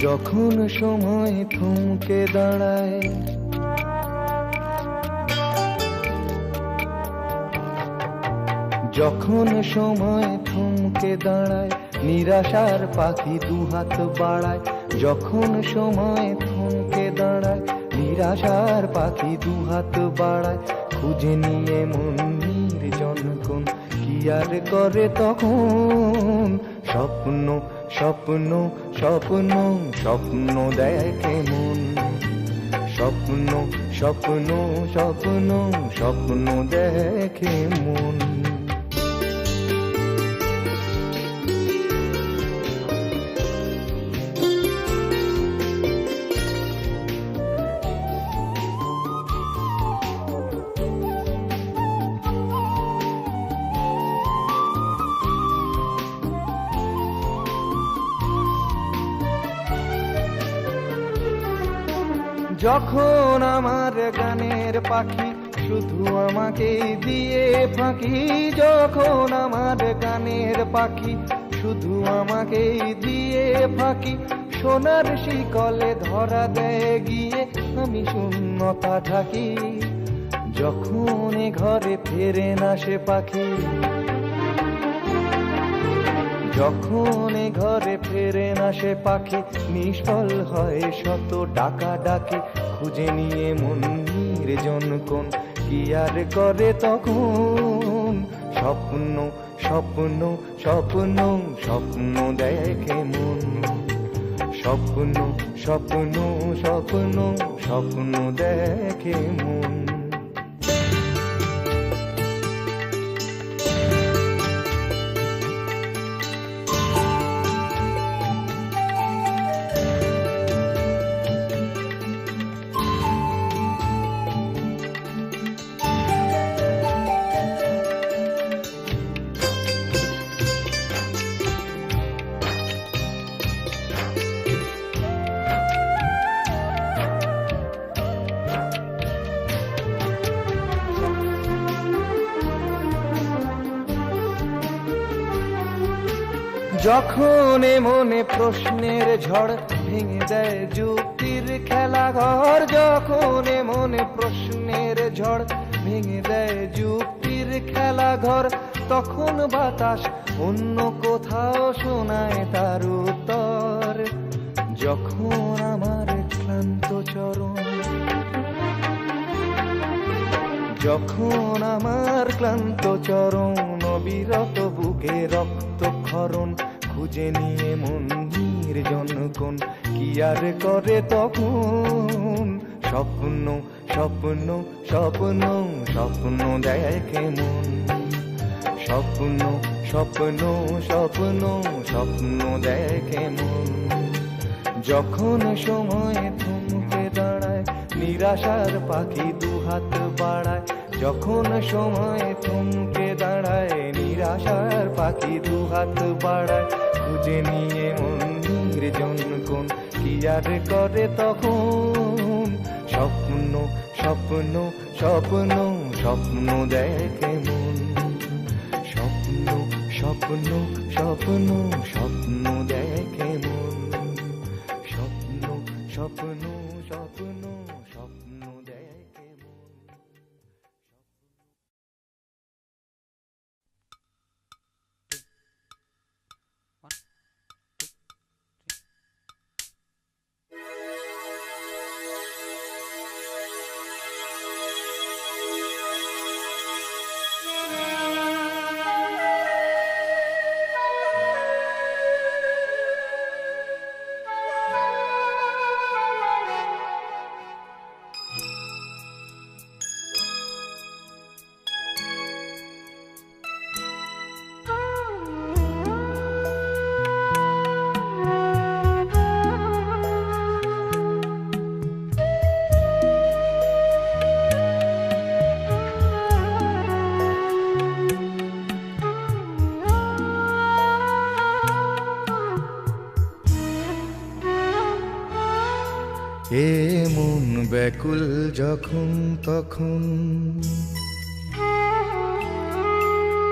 যখন সময় থমকে দাঁড়ায়, যখন সময় থমকে দাঁড়ায়, নিরাশার পাখি দুহাত বাড়ায়। যখন সময় থমকে দাঁড়ায়, নিরাশার পাখি দুহাত বাড়ায়। খুঁজে নিয়ে মন নির্জন কোন কি আর করে তখন। স্বপ্ন স্বপ্ন স্বপ্ন স্বপ্ন দেখে মন। স্বপ্ন স্বপ্ন স্বপ্ন স্বপ্ন দেখে মন। যখন আমার গানের পাখি শুধু আমাকে দিয়ে ফাঁকি। যখন আমার গানের পাখি শুধু আমাকে দিয়ে ফাঁকি। সোনার শিকলে ধরা দেয় গিয়ে আমি শূন্যতা ঢাকি। যখন ঘরে ফেরে না সে পাখি, যখন ঘরে ফেরে না সে পাখি, নিষ্ফল হয় শত ডাকা ডাকি। খুঁজে নিয়ে মন নির্জন কোন কি আর করে তখন। স্বপ্ন স্বপ্ন স্বপ্ন স্বপ্ন দেখে মন। স্বপ্ন স্বপ্ন স্বপ্ন স্বপ্ন দেখে মন। যখন মনে প্রশ্নের ঝড় ভেঙে দেয় যুক্তির খেলাঘর। যখন মনে প্রশ্নের ঝড় ভেঙে দেয় যুক্তির খেলাঘর, তখন বাতাস অন্য কোথাও শোনায় তার উত্তর। যখন আমার ক্লান্ত চরণ, যখন আমার ক্লান্ত চরণ, অবিরত বুকে রক্তক্ষরণ। খুঁজে নিয়ে মন নির্জন কোন কি আর করে তখন। স্বপ্ন স্বপ্ন স্বপ্ন স্বপ্ন দেখে মন। স্বপ্ন স্বপ্ন স্বপ্ন স্বপ্ন দেখে মন। যখন সময় থমকে দাঁড়ায়, নিরাশার পাখি দুহাত বাড়ায়। যখন সময় থমকে দাঁড়ায়, নিরাশার পাখি দুহাত বাড়ায়। খুঁজে নিয়ে মন নির্জন কোন কি আর করে তখন। স্বপ্ন স্বপ্ন স্বপ্ন স্বপ্ন দেখে মন। স্বপ্ন স্বপ্ন স্বপ্ন স্বপ্ন দেখে মন। স্বপ্ন স্বপ্ন স্বপ্ন স্বপ্ন দেখে মন। এ মন ব্যাকুল যখন তখন,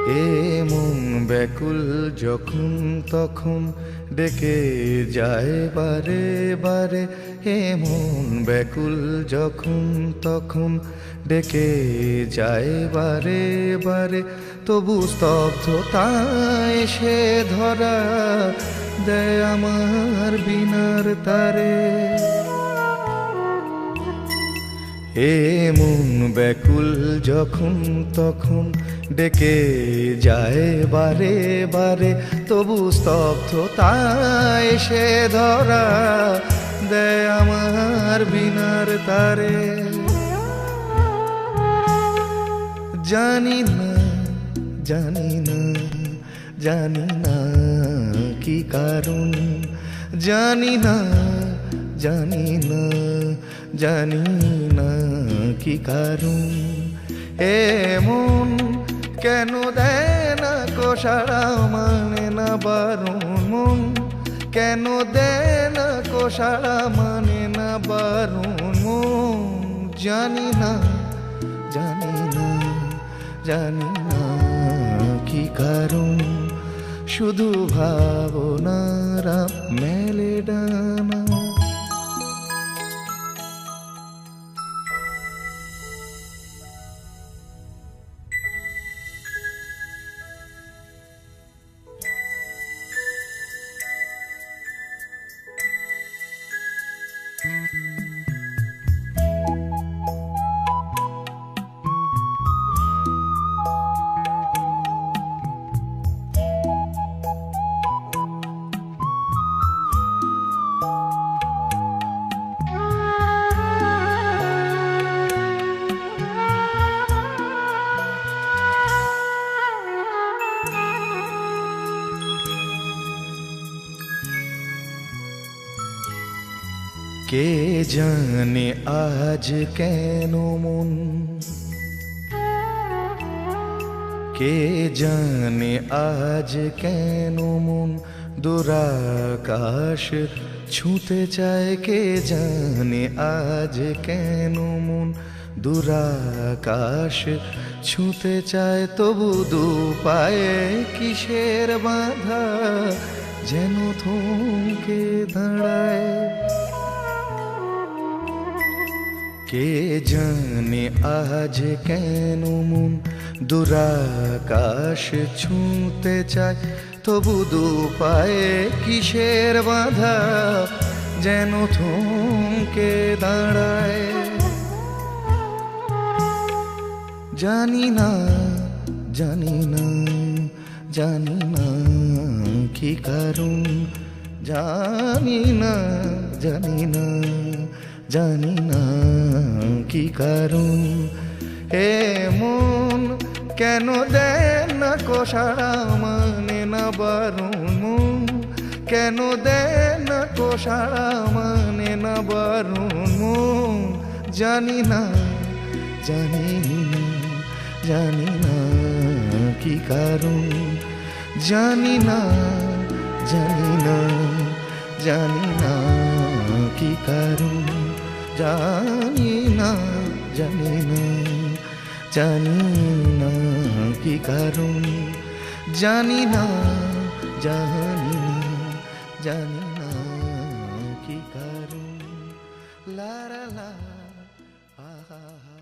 এ মন ব্যাকুল যখন তখন ডেকে যায় বারে বারে, এ মন ব্যাকুল যখন তখন ডেকে যায় বারে বারে, তবু স্তব্ধতা এসে ধরা দেয় আমার বিনার তারে। এ মন ব্যাকুল যখন তখন ডেকে যায় বারে বারে, তবু স্তব্ধতা এসে ধরা দেয় আমার বিনার তারে। জানি না জানি না জানি না কি কারণ, জানি না জানি না জানি না কি কারণ, এমন কেন দেয় না কো সাড়া, মানে না বারণ মন কেন দেয় না কো সাড়া, মানে না বারণ মন। জানি না জানি না জানি না কি কারণ, শুধু ভাবনারা মেলে ডানা। কে জানে আজ কেন মন, কে জানে আজ কেন মন দুরাকাশ ছুঁতে চায়, কে জানে আজ কেন মন দুরাকাশ ছুঁতে চায়, তবু দু পায়ে কিসের বাঁধা যেন থমকে দাঁড়ায়। কে জানে আজ কেন মন দুরাকাশ ছুঁতে চায়, তবু দু পায়ে কিসের বাঁধা যেন থমকে দাঁড়ায়। জানি না জানি না জানি না কি কারণ, জানি না জানি না জানি না কি কারণ, এ মন কেন দেয় না কো সাড়া, মানে না বারণ মন কেন দেয় না কো সাড়া, মানে না বারণ মন। জানি না জানি না জানি না কি কারণ, জানি না জানি না জানি না কি কারণ, জানি না জানি না জানি না কি কারণ, জানি না জানি না জানি না কি কারণ। লা লা লা আহা হা।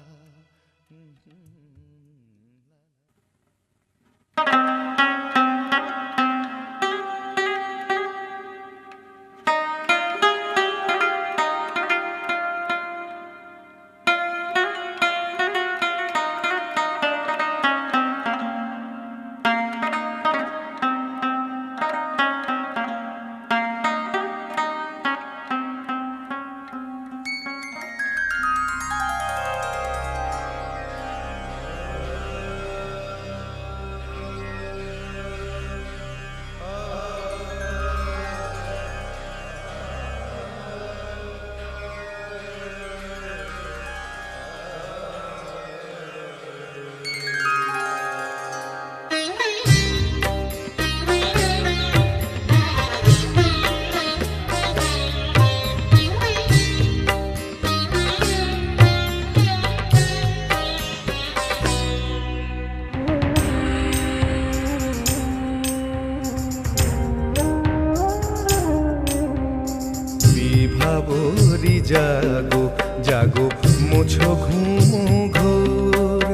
জাগো জাগো মুছো ঘুম ঘোর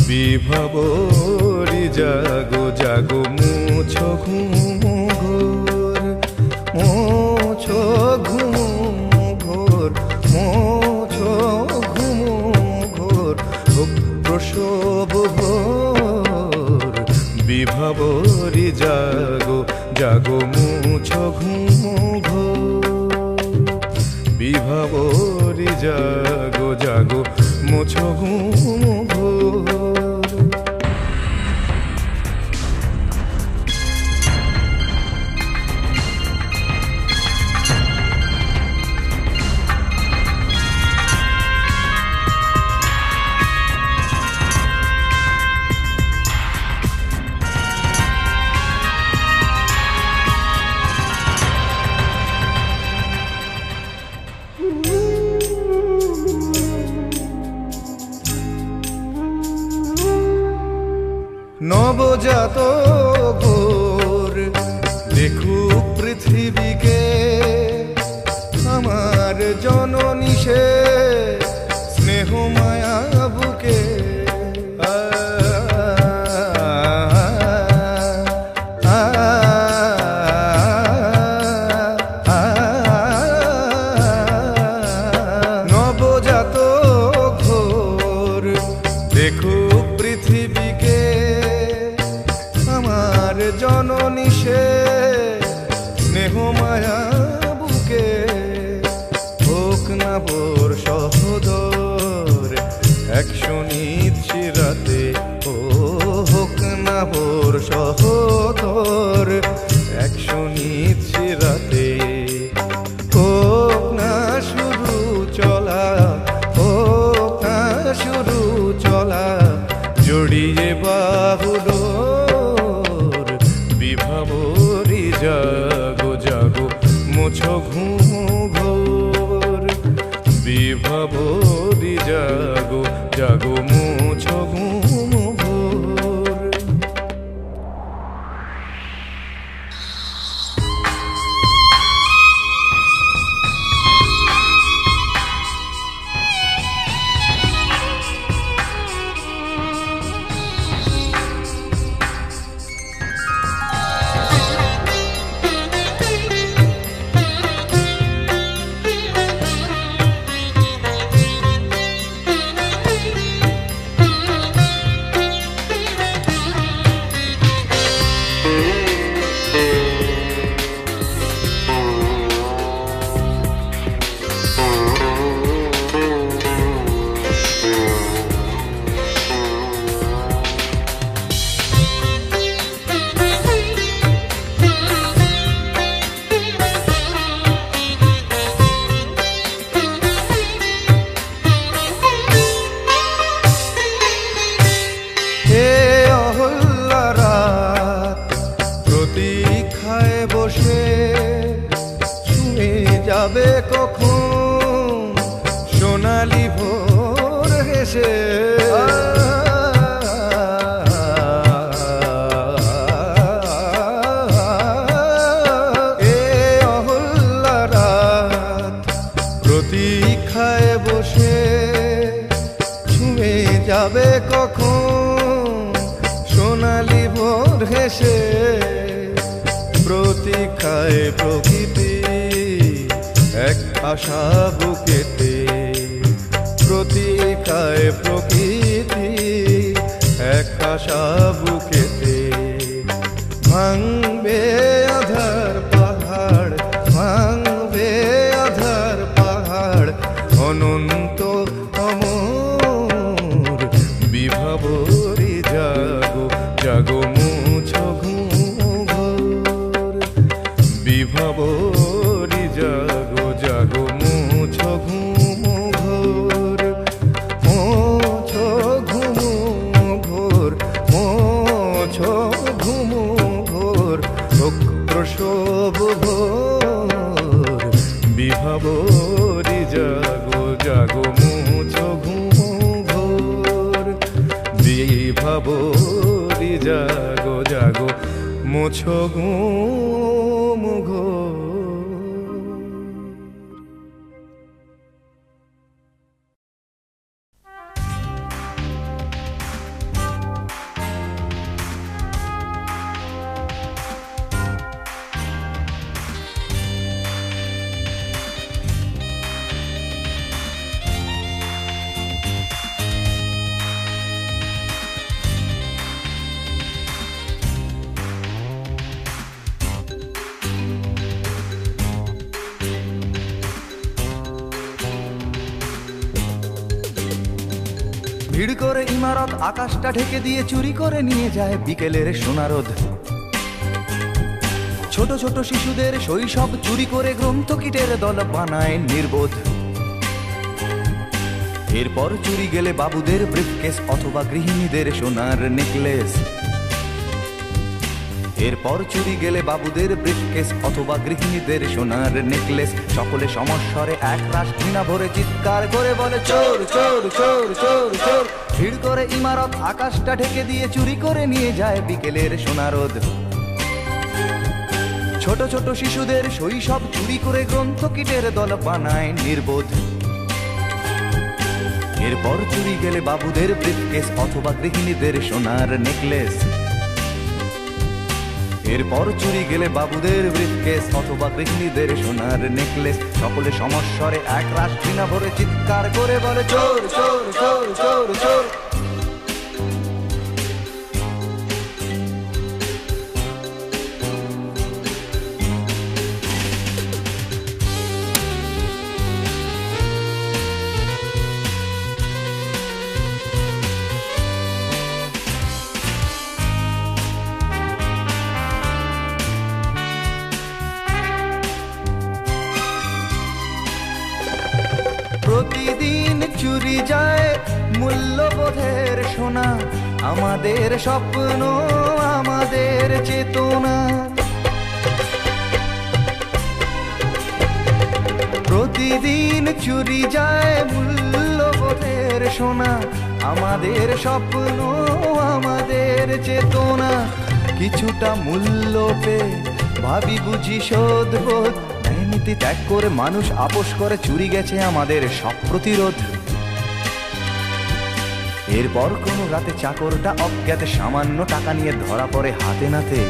বিভাবরী জাগো জাগো মুছো ঘুম ঘোর মুছো ঘুম ঘোর মুছো ঘুম ঘোর প্রসব ভোর বিভাবরী জাগো জাগো মুছো ঘুম ঘোর বিভাবরী জাগো জাগো মুছো ঘুম ঘোর নবজাত ঘোর দেখুক পৃথিবীকে আমার জননী সে স্নেহ মায়া বুকে নবজাত ঘোর দেখুক পৃথিবীকে আমার জননী সে স্নেহ মায়া বুকে হোক না ভোর সহোদর একশো নিচ্ছিরাতে ও হোক না ভোর সহোদর একশো নিচ্ছিরাতে হোক না শুরু চলা হোক না শুরু চলা জড়িয়ে বাহুলো বিভাবরী জাগো জাগো মুছো ঘুম ঘোর বিভাবরী জাগো জাগো মুছো ঘুম ঘোর প্রতীক্ষায় বসে ছুঁয়ে যাবে কখন সোনালি ভোর হেসে এ অহল্লা রাত প্রতীক্ষায় বসে ছুঁয়ে যাবে কখন সোনালি ভোর হেসে প্রতীক্ষায় প্রকৃতি এক আশা বুকেতে প্রতীক্ষায় প্রকৃতি এক আশা বুকেতে ভাঙবে আধার পাহাড় ভাঙবে আধার পাহাড় অনন্ত অমর বিভাবরী জাগো জাগো মুছো ঘুম ঘোর বিভাবরী জাগো জাগো মুছো ঘুম ঘোর মুছো ঘুম ঘোর মুছো ঘুম ঘোর প্রসব ভোর বিভাবরী জাগো জাগো মুছো ঘুম ঘোর বিভাবরী জাগো জাগো মুছো ঘুম। ভিড় করে ইমারত আকাশটা ঢেকে দিয়ে চুরি করে নিয়ে যায় বিকেলের সোনারোদ। ছোট ছোট শিশুদের শৈশব চুরি করে গ্রন্থকিটের দল বানায় নির্বোধ। এরপর চুরি গেলে বাবুদের ব্রিফকেস অথবা গৃহিণীদের সোনার নেকলেস। এরপর চুরি গেলে বাবুদের ব্রিফকেস অথবা গৃহিণীদের সোনার নেকলেস। সকলে সমস্বরে এক রাশ ঘৃণা ভরে চিৎকার করে বলে চোর চোর চোর চোর চোর। ভিড় করে ইমারত আকাশটা ঢেকে দিয়ে চুরি করে নিয়ে যায় বিকেলের সোনারোদ। ছোট ছোট শিশুদের শৈশব চুরি করে গ্রন্থকিটের দল বানায় নির্বোধ। এরপর চুরি গেলে বাবুদের ব্রিফকেস অথবা গৃহিণীদের সোনার নেকলেস। এরপর চুরি গেলে বাবুদের ব্রিফকেস অথবা গৃহিণীদের সোনার নেকলেস। সকলে সমস্বরে এক রাশ ঘৃণা ভরে চিৎকার করে বলে চোর চোর চোর চোর চোর। প্রতিদিন চুরি যায় মূল্যবোধের সোনা, আমাদের স্বপ্ন আমাদের চেতনা। প্রতিদিন চুরি যায় মূল্যবোধের সোনা, আমাদের স্বপ্ন আমাদের চেতনা। কিছুটা মূল্য পেয়ে ভাবি বুঝি শোধবোধ, নীতি ত্যাগ করে মানুষ আপোষ করে চুরি গেছে আমাদের সব প্রতিরোধ। এরপর কোন রাতে চাকরটা অজ্ঞাতে সামান্য টাকা নিয়ে ধরা পড়ে হাতে নাতে।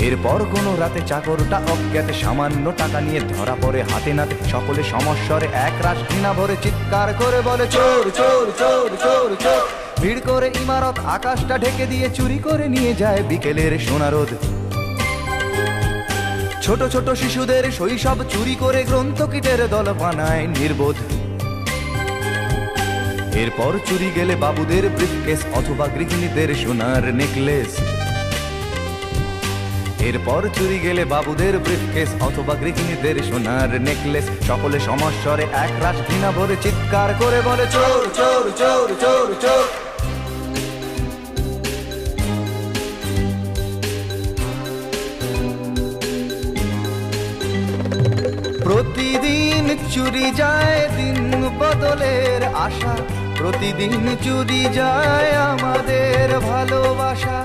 এরপর কোন রাতে চাকরটা অজ্ঞাতে সামান্য টাকা নিয়ে ধরা পড়ে হাতে নাতে। সকলে সমস্বরে এক রাশ ঘৃণা ভরে চিৎকার করে বলে চোর চোর চোর চোর চোর। ভিড় করে ইমারত আকাশটা ঢেকে দিয়ে চুরি করে নিয়ে যায় বিকেলের সোনারোদ। ছোট ছোট শিশুদের শৈশব চুরি করে গ্রন্থকিটের দল বানায় নির্বোধ। এরপর চুরি গেলে বাবুদের ব্রিফকেস অথবা গৃহিণীদের সোনার নেকলেস। এরপর চুরি গেলে বাবুদের ব্রিফকেস অথবা গৃহিণীদের সোনার নেকলেস। সকলে সমস্বরে এক রাশ ঘৃণা ভরে চিৎকার করে বলে চোর চোর চোর চোর চোর। প্রতিদিন চুরি যায় দিন বদলের আশা, প্রতিদিন চুরি যায় আমাদের ভালোবাসা।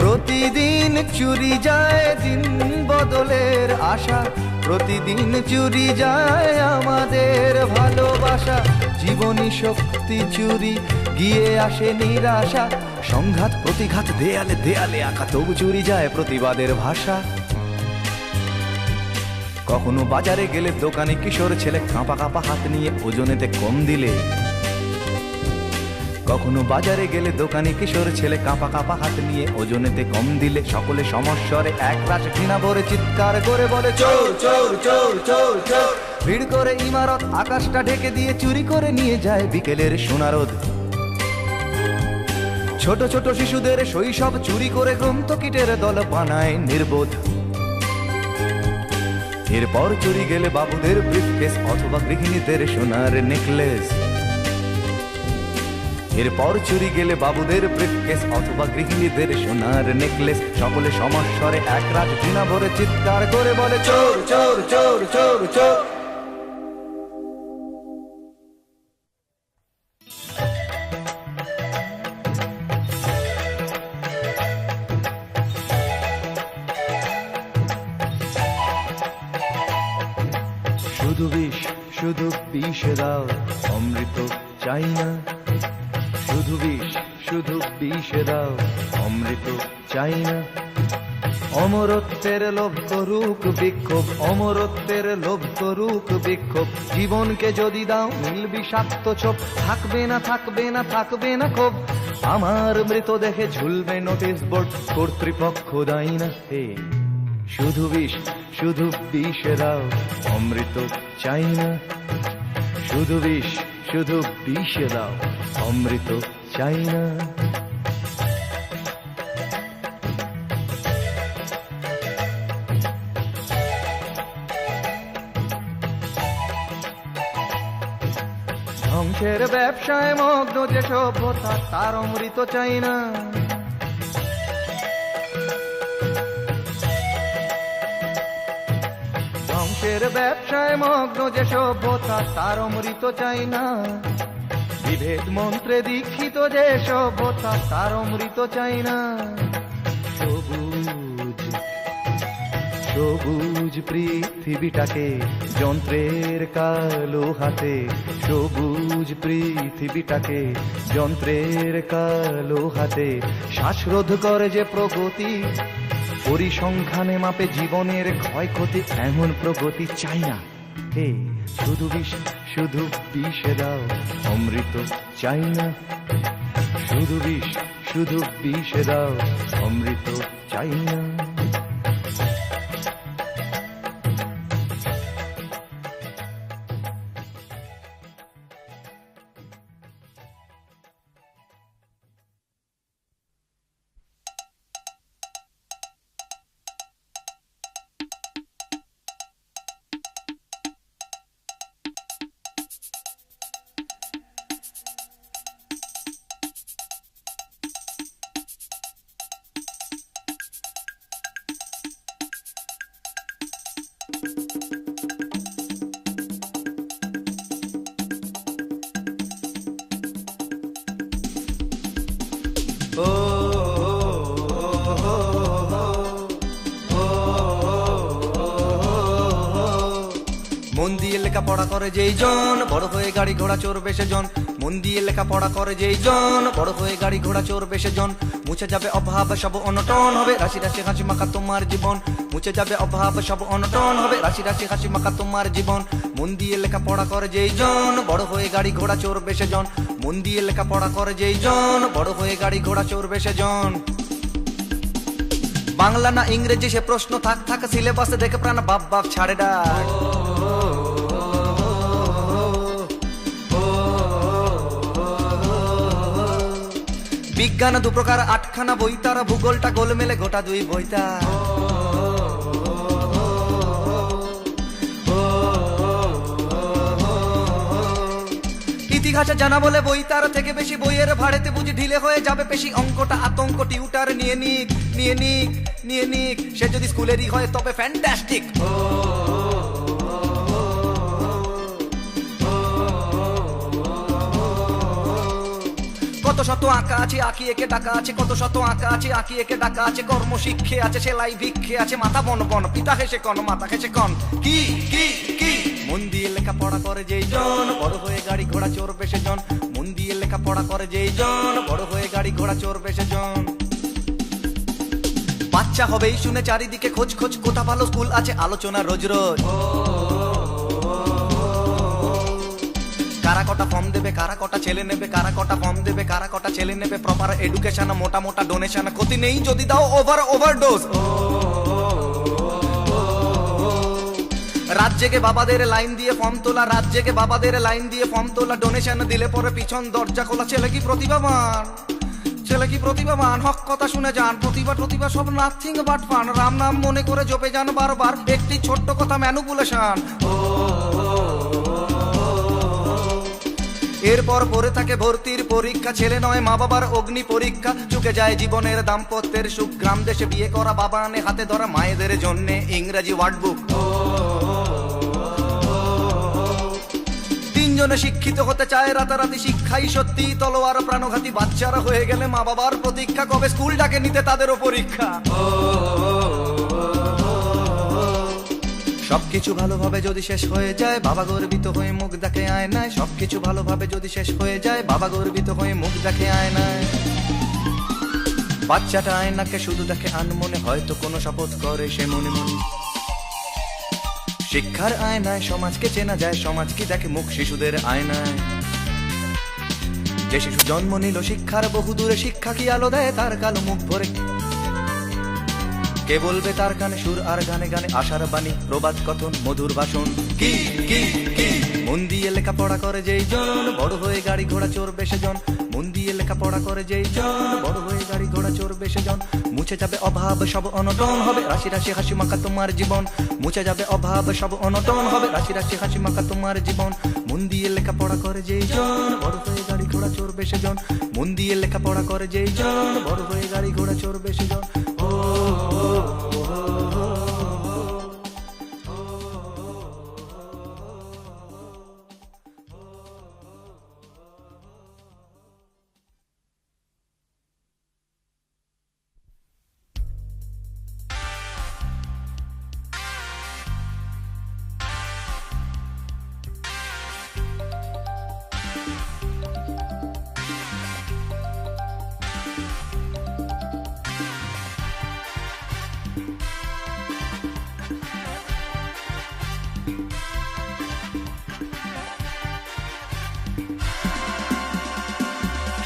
প্রতিদিন চুরি যায় দিন বদলের আশা, প্রতিদিন চুরি যায় আমাদের ভালোবাসা। জীবনী শক্তি চুরি গিয়ে আসে নিরাশা, সংঘাত প্রতিঘাত দেয়ালে দেয়ালে আঁকা, তবু চুরি যায় প্রতিবাদের ভাষা। কখনো বাজারে গেলে দোকানে কিশোর ছেলে কাঁপা কাঁপা হাত নিয়ে ওজনেতে কম দিলে। কখনো বাজারে গেলে দোকানে কিশোর ছেলে কাঁপা কাঁপা হাত নিয়ে ওজনেতে কম দিলে। সকলে সমস্বরে এক রাশ ঘৃণা ভরে চিৎকার করে বলে চোর চোর চোর চোর চোর। ভিড় করে ইমারত আকাশটা ঢেকে দিয়ে চুরি করে নিয়ে যায় বিকেলের সোনারোদ। ছোট ছোট শিশুদের শৈশব চুরি করে গ্রন্থকিটের দল বানায় নির্বোধ। এরপর চুরি গেলে বাবুদের ব্রিফকেস অথবা গৃহিণীদের সোনার নেকলেস। এরপর চুরি গেলে বাবুদের ব্রিফকেস অথবা গৃহিণীদের সোনার নেকলেস। সকলে সমস্বরে এক রাশ ঘৃণা ভরে চিৎকার করে বলে চোর চোর চোর চোর চোর। শুধু বিষ শুধু বিষে দাও, অমৃত চাই না। শুধু বিষ শুধু বিষে দাও, অমৃত চাই না। অমরত্বের লোভ করুক বিক্ষোভ, অমরত্বের লোভ করুক বিক্ষোভ। জীবনকে যদি দাও নীল বিষাক্ত ছোপ, থাকবে না থাকবে না থাকবে না ক্ষোভ। আমার মৃতদেহে ঝুলবে নোটিশ বোর্ড, কর্তৃপক্ষ দায়ী না। হে শুধু বিষ শুধু বিষে দাও, অমৃত চাই না। শুধু বিষ শুধু বিষে দাও, অমৃত চাই না। ধ্বংসের ব্যবসায় মগ্ন যে সভ্যতা, তার অমৃত চাই না। ধ্বংসের ব্যবসায় মগ্ন যে সভ্যতা, তার অমৃত চাই না। বিভেদ মন্ত্রে দীক্ষিত যে সভ্যতা, তার অমৃত চাই না। সবুজ সবুজ পৃথিবীটাকে যন্ত্রের কালো হাতে, সবুজ পৃথিবীটাকে যন্ত্রের কালো হাতে শ্বাসরোধ করে যে প্রগতি, পরিসংখ্যানে মাপে জীবনের ক্ষয়ক্ষতি, এমন প্রগতি চাই না। হে শুধু বিষ শুধু বিষে দাও, অমৃত চাই না। শুধু বিষ শুধু বিষে দাও, অমৃত চাই না। মন দিয়ে লেখাপড়া করে যেই জন, বড় হয়ে গাড়ি ঘোড়া চড়বে সেজন। মন দিয়ে লেখাপড়া করে যেই জন, বড় হয়ে গাড়ি ঘোড়া চড়বে সেজন। মুছে যাবে অভাব সব অনটন, হবে রাশি রাশি হাসি মাখা তোমার জীবন। মুছে যাবে অভাব সব অনটন, হবে রাশি রাশি হাসি মাখা তোমার জীবন। মন দিয়ে লেখাপড়া করে যেই জন, বড় হয়ে গাড়ি ঘোড়া চড়বে সেজন। মন দিয়ে লেখাপড়া করে যেই জন, বড় হয়ে গাড়ি ঘোড়া চড়বে সেজন। বাংলা না ইংরেজি সে প্রশ্ন থাক থাক, সিলেবাসে দেখে প্রাণ বাপ বাপ ছাড়ে ডাক। বিজ্ঞান দু প্রকার, আটখানা বই তার, ভূগোলটা গোল মেলে গোটা দুই বইতা। ইতিহাসে জানা বলে বই তার থেকে বেশি, বইয়ের ভাড়েতে বুঝি ঢিলে হয়ে যাবে পেশি। অঙ্কটা আতঙ্ক টিউটার নিয়ে নিক নিয়ে নিক নিয়ে নিক, সে যদি স্কুলেরই হয় তবে ফ্যান্টাস্টিক। কত শত আঁকা আছে আঁকি একে ডাকা আছে, কত শত আঁকা আছে আঁকি একে ডাকা আছে। কর্ম শিক্ষে আছে সেলাই ভিক্ষে আছে, মাথা বন বন পিতা হেসে কন মাথা হেসে কন। কি কি কি মন দিয়ে লেখাপড়া করে যেই জন, বড় হয়ে গাড়ি ঘোড়া চড়বে সেজন। মন দিয়ে লেখাপড়া করে যেই জন, বড় হয়ে গাড়ি ঘোড়া চড়বে সেজন। বাচ্চা হবেই শুনে চারিদিকে খোঁজ খোঁজ, কোথা ভালো স্কুল আছে আলোচনা রোজ রোজ। কারা কটা ফর্ম দেবে, কারা কটা ছেলে নেবে, কারা কটা ফর্ম দেবে, কারা কটা ছেলে নেবে। প্রপার এডুকেশন, মোটা মোটা ডোনেশন, ক্ষতি নেই যদি দাও ওভারডোজ। রাত জেগে বাবাদের লাইন দিয়ে ফর্ম তোলা, রাত জেগে বাবাদের লাইন দিয়ে ফর্ম তোলা। ডোনেশন দিলে পরে পিছন দরজা খোলা। ছেলে কি প্রতিভাবান, ছেলে কি প্রতিভাবান, হক কথা শুনে যান। প্রতিভা প্রতিভা সব নাথিং বাট ফান, রাম নাম মনে করে জপে যান বারবার। একটি ছোট্ট কথা ম্যানুপুলেশন। এরপর পরে থাকে ভর্তির পরীক্ষা, ছেলে নয় মা বাবার অগ্নি পরীক্ষা। চুকে যায় জীবনের দাম্পত্যের সুখ, গ্রাম দেশে বিয়ে করা, বাবা আনে হাতে ধরা মায়েদের জন্য ইংরেজি ওয়ার্ড বুক। তিনজনে শিক্ষিত হতে চায় রাতারাতি, শিক্ষাই সত্যি তলোয়ার প্রাণঘাতী। বাচ্চারা হয়ে গেলে মা বাবার প্রতীক্ষা, কবে স্কুলটাকে নিতে তাদেরও পরীক্ষা। সবকিছু ভালোভাবে যদি শেষ হয়ে যায়, বাবা গর্বিত হয়ে মুখ দেখে আয়নায়। সবকিছু ভালোভাবে যদি শেষ হয়ে যায়, বাবা গর্বিত হয়ে মুখ দেখে আয়নায়। বাচ্চাটা আয়নাকে শুধু দেখে আনমনে, হয়তো কোনো শপথ করে সে মনে মনে। শিক্ষার আয়নায় সমাজকে চেনা যায়, সমাজ কি দেখে মুখ শিশুদের আয়নায়। যে শিশু জন্ম নিল শিক্ষার বহু দূরে, শিক্ষা কি আলো দেয় তার কালো মুখ ভরে। কে বলবে তার গানে সুর আর গানে গানে আশার বাণী প্রবাদ কথন মধুর ভাষণ কি কি কি মন দিয়ে লেখাপড়া করে যেই জন বড় হয়ে গাড়ি ঘোড়া চড়বে সেজন মন দিয়ে লেখাপড়া করে যেই জন বড় হয়ে গাড়ি ঘোড়া চড়বে সেজন মুছে যাবে অভাব সব অনটন হবে রাশি রাশি হাসি মাখা তোমার জীবন মুছে যাবে অভাব সব অনটন হবে রাশি রাশি হাসি মাখা তোমার জীবন মন দিয়ে লেখাপড়া করে যেই জন বড় হয়ে গাড়ি ঘোড়া চড়বে সেজন মন দিয়ে লেখাপড়া করে যেই জন বড় হয়ে গাড়ি ঘোড়া চড়বে সেজন ও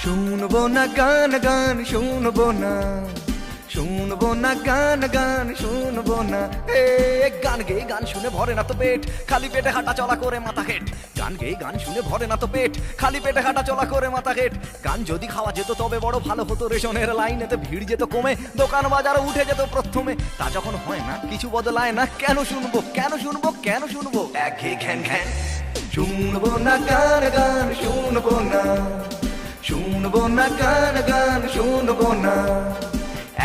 শুনবো না গান গান শুনবো না শুনবো না গান গান শুনবো না এ গান গে গান শুনে ভরে না তো পেট খালি পেটে হাঁটা চলা করে মাথা হেট গান গে গান শুনে ভরে না তো পেট খালি পেটে হাঁটা চলা করে মাথা হেট গান যদি খাওয়া যেত তবে বড় ভালো হতো রেশনের লাইনেতে ভিড় যেত কমে দোকান বাজারে উঠে যেত প্রথমে তা যখন হয় না কিছু বদলায় না কেন শুনবো কেন শুনবো কেন শুনবো একে ঘ্যান ঘ্যান শুনবো না গান গান শুনবো না শুনবো না গান গান শুনবো না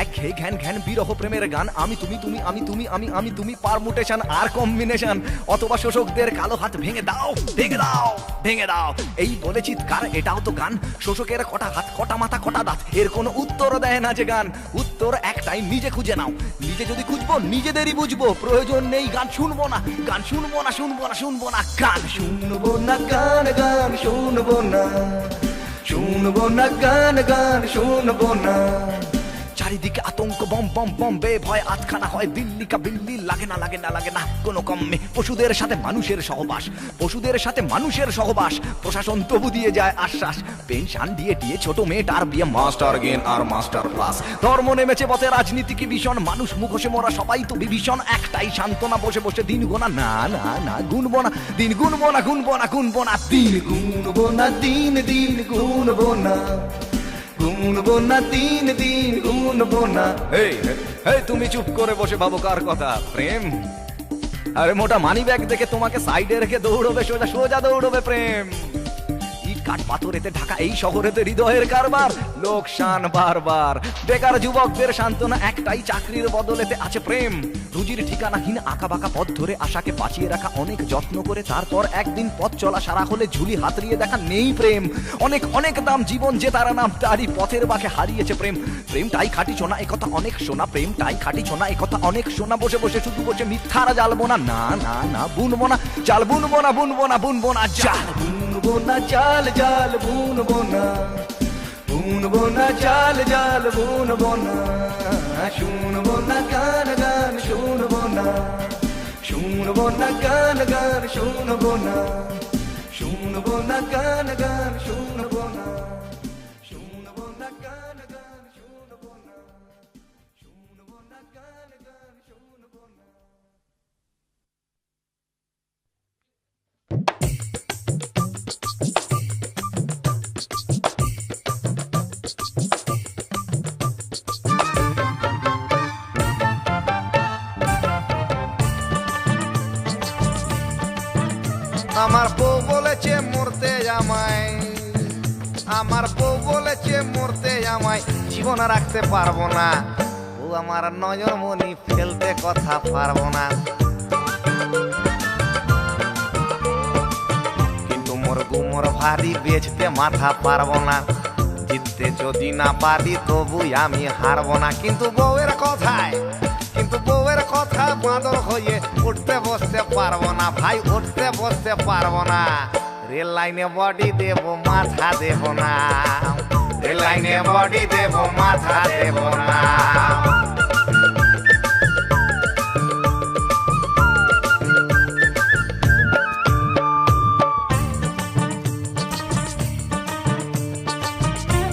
একে ঘ্যান ঘ্যান বিরহ প্রেমের গান আমি তুমি তুমি আমি তুমি আমি আমি তুমি পারমুটেশন আর কম্বিনেশন অথবা শোষকদের কালো হাত ভেঙে দাও ভেঙে দাও ভেঙে দাও এই বলে চিৎকার এটাও তো গান শোষকের কটা হাত কটা মাথা কটা দাঁত এর কোনো উত্তর দেয় না যে গান উত্তর একটাই নিজে খুঁজে নাও নিজে যদি খুঁজবো নিজেদেরই বুঝবো প্রয়োজন নেই গান শুনবো না গান শুনবো না শুনবো না শুনবো না গান শুনবো না গান গান শুনবো না শুনবো না গান গান শুনবো না চারিদিকে আতঙ্ক বম বম বম বে ভয় আতখানা হয় দিল্লি কা বিল্লি লাগে না লাগে না লাগে না কোনো কমে পশুদের সাথে মানুষের সহবাস পশুদের সাথে মানুষের সহবাস প্রশাসন তবু দিয়ে যায় আশ্বাস পেনশন দিয়ে দিয়ে ছোট মেয়েটার বিয়ে মাস্টার গেন আর মাস্টার প্লাস ধর্ম নেমেছে পথে রাজনীতি কি ভীষণ মানুষ মুখোশে মরা সবাই তো বিভীষণ একটাই সান্ত্বনা বসে বসে দিন গোনা না না না গুনবো না দিন গুনবো না গুনবো না গুনবো না দিন গুনবো না দিন দিন গুনবো না গুনবো না দিন দিন গুনবো না এই তুমি চুপ করে বসে ভাবো কার কথা প্রেম আরে মোটা মানি ব্যাগ দেখে তোমাকে সাইডে রেখে দৌড়বে সোজা সোজা দৌড়বে প্রেম ইট কাঠ পাথরেতে ঢাকা এই শহরেতে হৃদয়ের কারবার লোকসান বারবার বেকার যুবকদের সান্ত্বনা একটাই চাকরির বদলেতে আছে প্রেম রুজির ঠিকানাহীন আঁকা বাঁকা পথ ধরে আশাকে বাঁচিয়ে রাখা অনেক যত্ন করে তারপর একদিন পথ চলা সারা হলে ঝুলি হাতড়িয়ে দেখা নেই প্রেম অনেক অনেক দাম জীবন যে তারা নাম তারই পথের বাঁকে হারিয়েছে প্রেম প্রেমটাই খাটি শোনা একথা অনেক শোনা প্রেমটাই খাটি শোনা একথা অনেক শোনা বসে বসে শুধু বসে মিথ্যারা জ্বালবো না না না না বুনবো না জাল বুনবো না বুনবো না বুনবো না জাল বুনবো না জাল জাল বুনবো না বুনবো না জাল জাল বুনবো না শুনবো না গান গান শুনবো না শুনবো না গান গান শুনবো না শুনবো না গান গান শুনবো না শুনবো না গান গান শুনবো না শুনবো না গান গান শুনবো না আমার বউ বলেছে মরতে আমায় আমার বউ বলেছে মরতে আমায় জীবন রাখতে পারবো না ও আমার নয়নমণি ফেলতে কথা পারবো না কিন্তু মোর গুমর ভারী বেচতে মাথা পারবো না জিততে যদি না পারি তবু আমি হারবো না কিন্তু বউয়ের কথায় বাঁদর হয়ে উঠতে বসতে পারবো না ভাই উঠতে বসতে পারবো না রেল লাইনে বডি দেব মাথা দেব না রেল লাইনে বডি দেব মাথা দেব না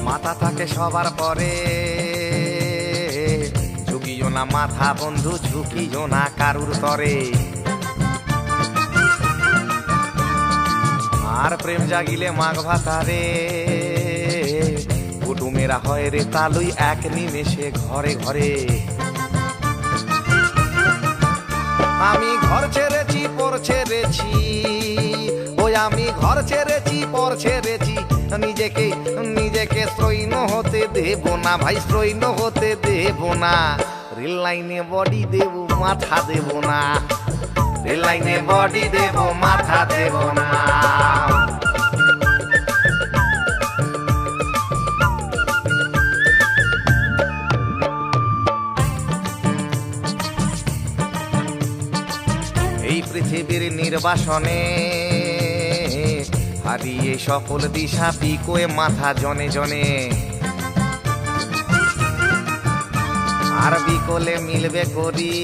মাথা থাকে সবার পরে না মাথা বন্ধু, ঝুঁকিও না কারুর তরে। আর প্রেম জাগিলে মাঘ ভাতারে কুটুমেরা হয় রে তালুই এক নিমেষে ঘরে ঘরে। আমি ঘর ছেড়েছি পর ছেড়েছি, ওই আমি ঘর ছেড়েছি পর ছেড়েছি, নিজেকে নিজেকে স্ত্রৈণ হতে দেব না ভাই, স্ত্রৈণ হতে দেব না। রেল লাইনে বডি দেব মাথা দেব না, রেল লাইনে বডি দেব মাথা দেব না। এই পৃথিবীর নির্বাসনে হারিয়ে সকল দিশা পিকোয়ে মাথা জনে জনে। আর বিকলে মিলবে করি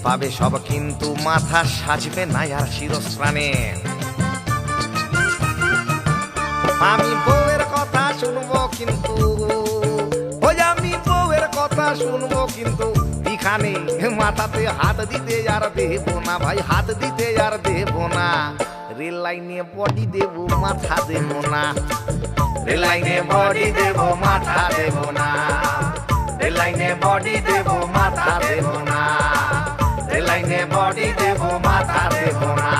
পাবে সব, কিন্তু মাথা সাজবে না আর শিরস্ত্রাণে। আমি বউয়ের কথা শুনবো কিন্তু, ওই আমি বউয়ের কথা শুনবো কিন্তু এখানে মাথাতে হাত দিতে আর দেব না ভাই, হাত দিতে আর দেব না। রেল লাইনে বডি দেব মাথা দেব না, রেল লাইনে বডি দেব মাথা দেব না, রেল লাইনে বডি দেব মাথা দেব না, রেল লাইনে বডি দেব মাথা দেব না।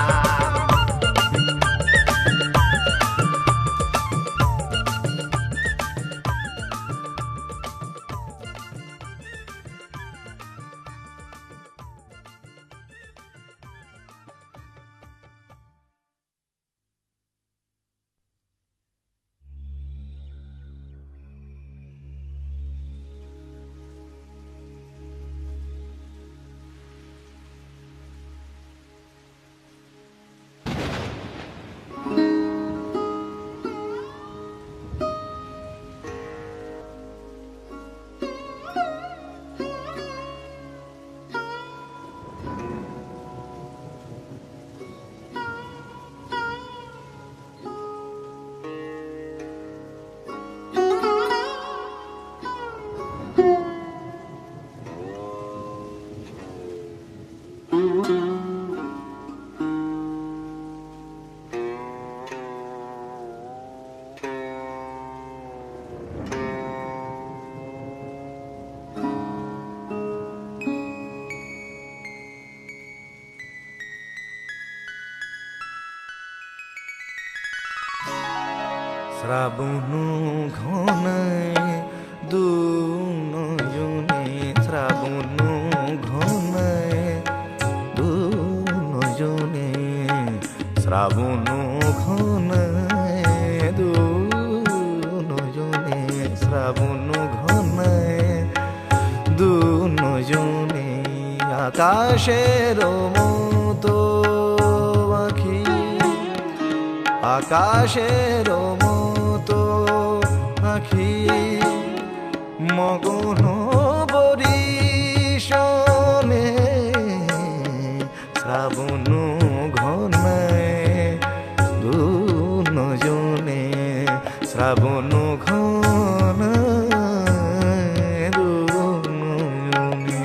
শ্রাবণ ঘনায় দুনয়নে, শ্রাবণ ঘনায় দুনয়নে, শ্রাবণ ঘনায় দুনয়নে, শ্রাবণ ঘনায় দুনয়নে। আকাশের মতো আঁখি, আকাশের মতো আঁখি, মগন বরিশনে, শ্রাবণ ঘনায় দুনয়নে, শ্রাবণ ঘনায় দুনয়নে।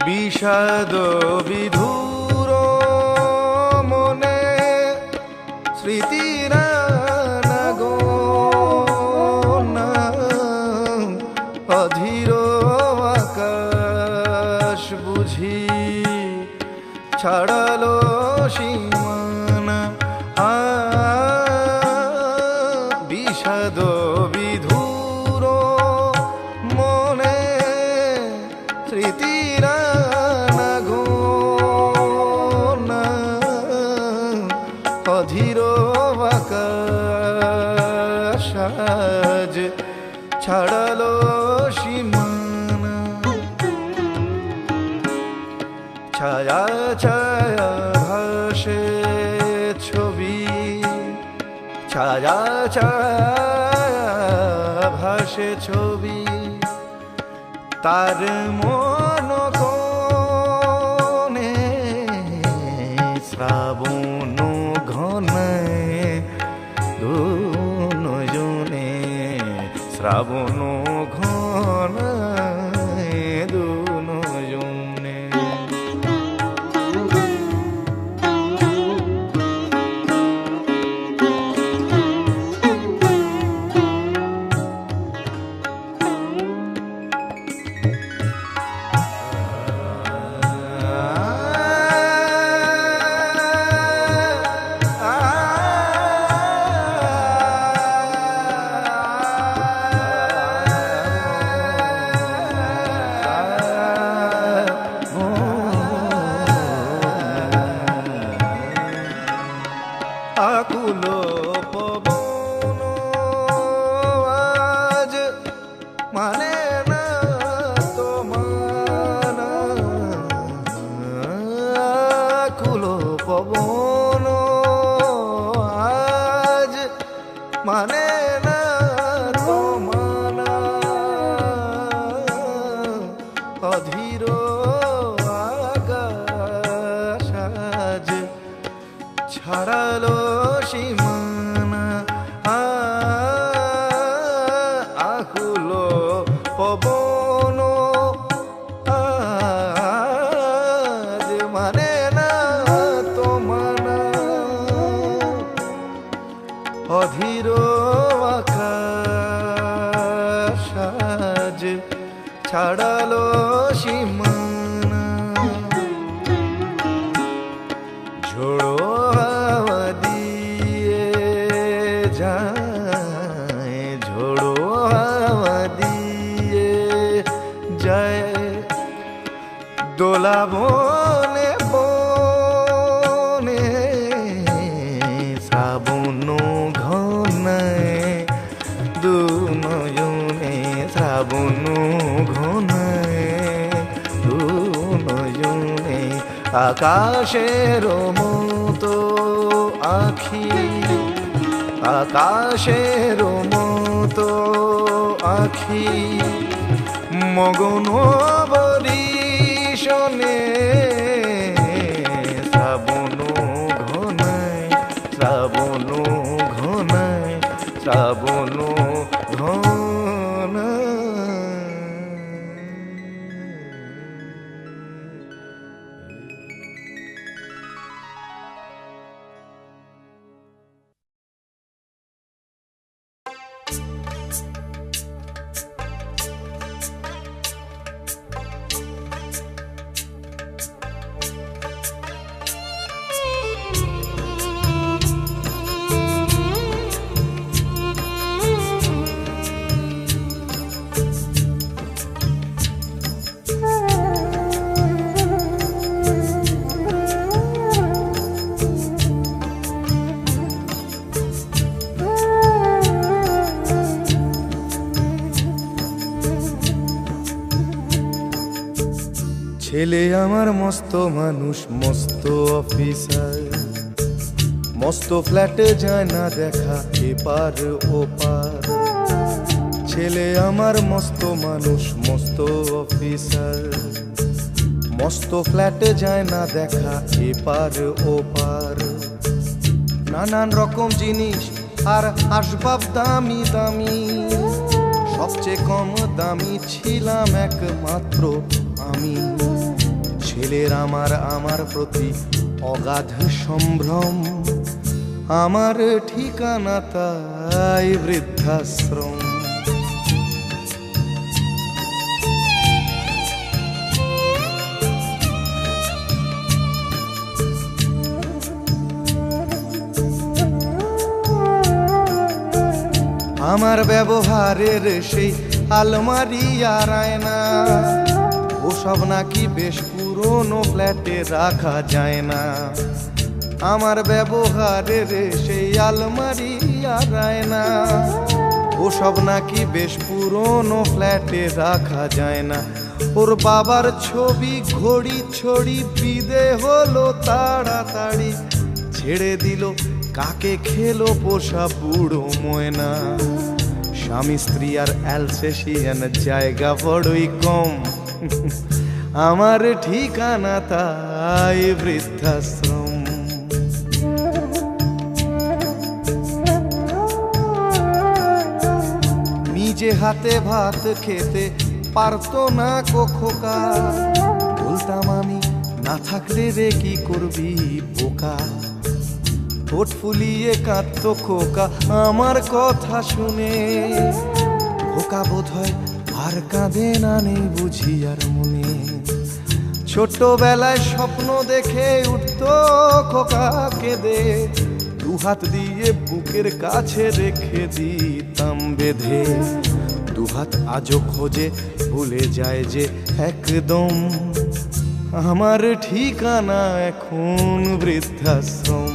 বিষাদ বিধুর মনে স্মৃতির নাগনা, অধীর আকাশ বুঝি ছাড়ালো সীমানা। বিষাদ বিধুর মনে স্মৃতির নাগনা, অধীর আকাশ আজ ছাড়ালো সীমানা। রাজা ভাসে ছবি তার মন কোণে শ্রাবণ ঘনায় দুজনে শ্রাবণ ঘনায় দুজনে আকুল পবন আজ মানে না তোমার আকুল পবন আজ মানে না তোমার অধীর আকাশ আজ ছাড়ালো সীমানা আকুল পবন আজ মানে না তোমার অধীর আকাশ আজ ছাড়ালো সীমানা ঝোড়ো হাওয়া দিয়ে যায় ঝোড়ো হাওয়া দিয়ে যায় দোলা বনে বনে শ্রাবণ ঘনায় দুনয়নে শ্রাবণ ঘনায় দুনয়নে আকাশের মতো আখি আকাশের মতো আখি মগন বরিশনে শ্রাবণ ঘনায় শ্রাবণ ঘনায় শ্রাবণ ছেলে আমার মস্ত মানুষ মস্ত অফিসার মস্ত ফ্ল্যাটে যায় না দেখা এপার ওপার ছেলে আমার মস্ত মানুষ মস্ত অফিসার মস্ত ফ্ল্যাটে যায় না দেখা এপার ওপার নানান রকম জিনিস আর আসবাব দামি দামি সবচেয়ে কম দামি ছিলাম একমাত্র আমি ছেলের আমার প্রতি অগাধ সম্ভ্রম আমার ঠিকানা তাই বৃদ্ধাশ্রম আমার ব্যবহারের সেই আলমারি আর আয়না ওসব নাকি বেশ পুরনো ফ্ল্যাটে রাখা যায় না আমার ব্যবহারের সেই আলমারি আর আয়না ওসব নাকি বেশ পুরনো ফ্ল্যাটে রাখা যায় না ওর বাবার ছবি ঘড়ি ছড়ি বিদে হলো তাড়াতাড়ি ছেড়ে দিল কাকে খেলো পোষা বুড়ো ময়না। স্বামী স্ত্রী আর অ্যালসেশিয়ান জায়গা বড়ই কম, আমার ঠিকানা তাই বৃদ্ধাশ্রম। নিজে হাতে ভাত খেতে পারতো না খোকা, বলতাম আমি না থাকলে রে কি করবি বোকা। ঠোঁট ফুলিয়ে কাঁদতো খোকা আমার কথা শুনে, খোকা বোধহয় আর কাঁদে না, নেই বুঝি আর মনে। ছোটবেলায় স্বপ্ন দেখে উঠতো খোকা কেঁদে, দুহাত দিয়ে বুকের কাছে রেখে দিতাম বেঁধে। দুহাত আজও খোঁজে ভুলে যায় যে একদম, আমার ঠিকানা এখন বৃদ্ধাশ্রম।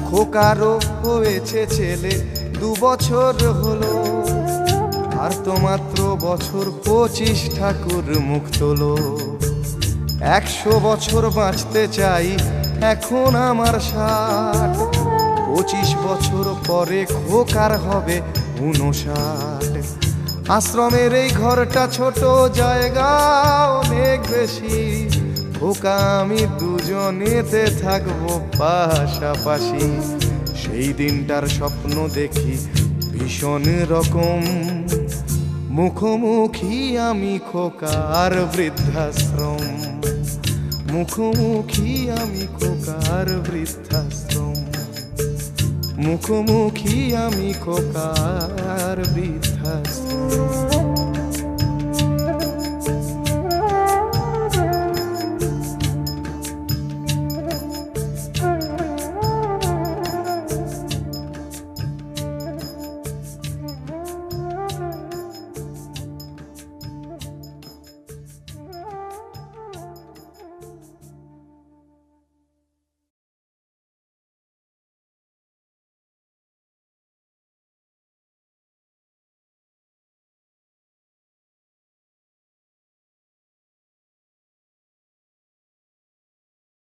খোকারও হয়েছে ছেলে 2 বছর হলো, আর তো মাত্র বছর 25 ঠাকুর মুখ তোলো। 100 বছর বাঁচতে চাই এখন আমার 60, 25 বছর পরে খোকার হবে 59। আশ্রমের এই ঘরটা ছোট, জায়গা অনেক বেশি, খোকা আমি দুজনেতে থাকবো পাশাপাশি। সেই দিনটার স্বপ্ন দেখি ভীষণ রকম, মুখোমুখি আমি খোকার বৃদ্ধাশ্রম। মুখোমুখি আমি খোকার বৃদ্ধাশ্রম, মুখোমুখি আমি খোকার বৃদ্ধাশ্রম।